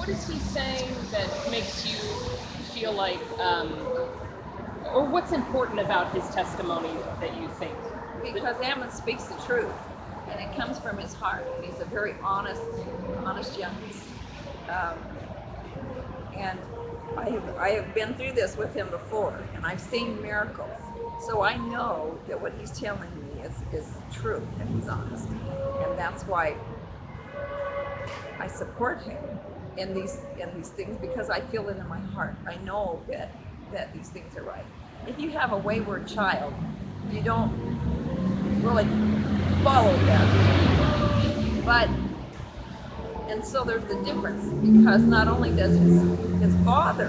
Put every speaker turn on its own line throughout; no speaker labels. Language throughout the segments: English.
what is he saying that makes you feel like, or what's important about his testimony that you think?
Because Ammon speaks the truth, and it comes from his heart. And he's a very honest young man. And I have been through this with him before, and I've seen miracles. So I know that what he's telling me is true, and he's honest. And that's why I support him in these things, because I feel it in my heart. I know that these things are right. If you have a wayward child, you don't really follow that. But and so there's the difference, because not only does his father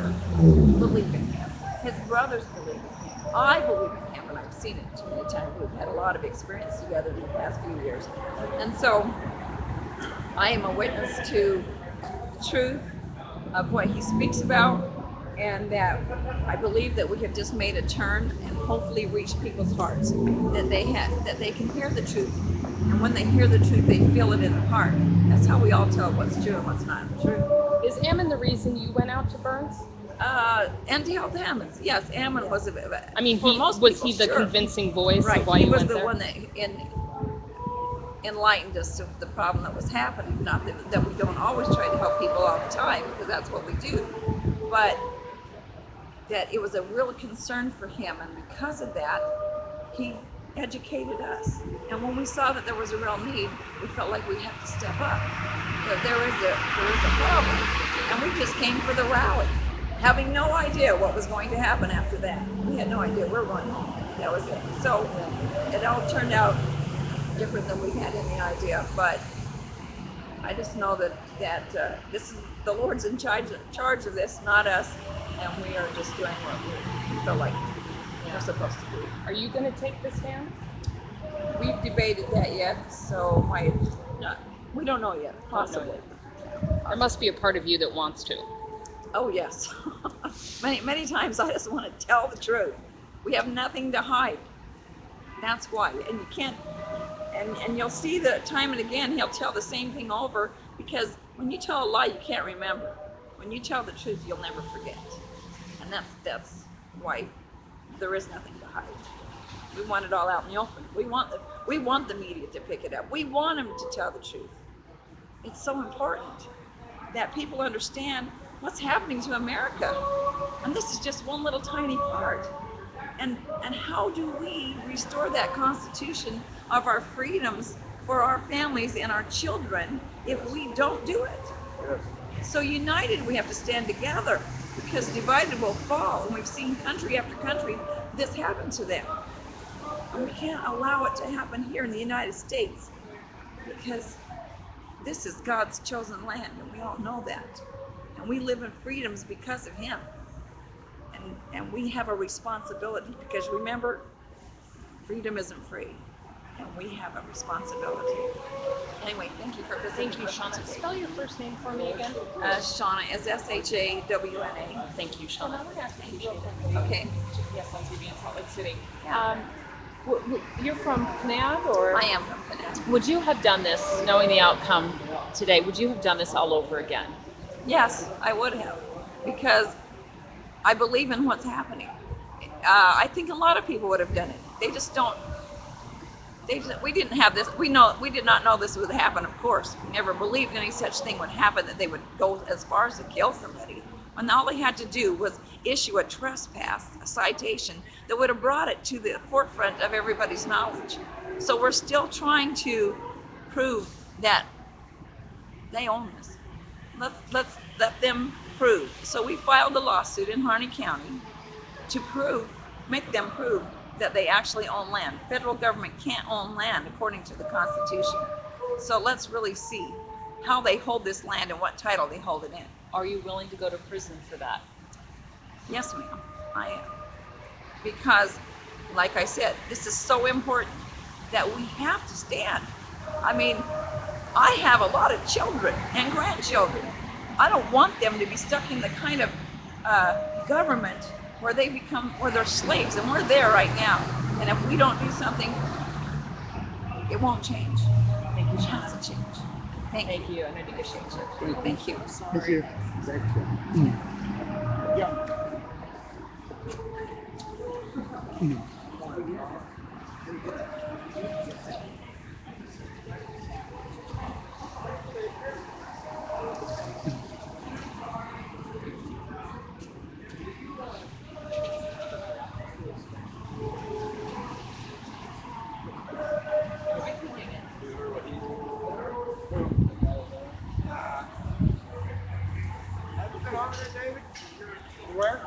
believe in him, his brothers believe in him. I believe in him, and I've seen it too many times. We've had a lot of experience together in the past few years, and so I am a witness to the truth of what he speaks about, and that I believe that we have just made a turn and hopefully reached people's hearts, that they can hear the truth, and when they hear the truth, they feel it in their heart. That's how we all tell what's true and what's not true.
Is Ammon the reason you went out to Burns?
And to help Ammon, yes, Ammon was.
I mean, was he the
sure,
convincing voice
right?
Of why
He
you
was
went
the
there?
one that enlightened us to the problem that was happening. Not that we don't always try to help people all the time, because that's what we do, but that it was a real concern for him, and because of that, he educated us. And when we saw that there was a real need, we felt like we had to step up. That there is a problem, and we just came for the rally, having no idea what was going to happen after that. We had no idea we were going home. That was it. So it all turned out different than we had any idea, but I just know that this is the Lord's in charge of this, not us, and we are just doing what we feel like we're supposed to do.
Are you going to take the stand?
We've debated that yet, so we don't know yet. Possibly.
There must be a part of you that wants to.
Oh yes, many times I just want to tell the truth. We have nothing to hide. That's why, and you can't. And you'll see that time and again he'll tell the same thing over, because when you tell a lie, you can't remember. When you tell the truth, you'll never forget. And that's why there is nothing to hide. We want it all out in the open. We want the media to pick it up. We want them to tell the truth. It's so important that people understand what's happening to America. And this is just one little tiny part. And how do we restore that Constitution of our freedoms for our families and our children if we don't do it? So united, we have to stand together, because divided will fall. And we've seen country after country this happen to them. And we can't allow it to happen here in the United States, because this is God's chosen land, and we all know that. And we live in freedoms because of him. And we have a responsibility, because remember, freedom isn't free, and we have a responsibility. Anyway, thank you for visiting.
Thank you, Shauna. Spell your first name for me again.
Shauna is Shawna.
Thank you, Shauna.
Thank you. Okay.
Yes, on TV in Salt Lake City.
Yeah.
You're from Kanab, or?
I am from Kanab.
Would you have done this, knowing the outcome today, would you have done this all over again?
Yes, I would have, because I believe in what's happening. I think a lot of people would have done it. They just don't. We didn't have this. We did not know this would happen. Of course, we never believed any such thing would happen, that they would go as far as to kill somebody. When all they had to do was issue a trespass, a citation that would have brought it to the forefront of everybody's knowledge. So we're still trying to prove that they own this. Let's let them prove. So we filed a lawsuit in Harney County to make them prove that they actually own land. Federal government can't own land according to the Constitution. So let's really see how they hold this land and what title they hold it in.
Are you willing to go to prison for that?
Yes, ma'am, I am. Because, like I said, this is so important that we have to stand. I mean, I have a lot of children and grandchildren. I don't want them to be stuck in the kind of government where they're slaves, and we're there right now. And if we don't do something, it won't change.
Thank you,
It has to change.
Thank you, and I appreciate you.
Great, thank you.
Thank you. Where?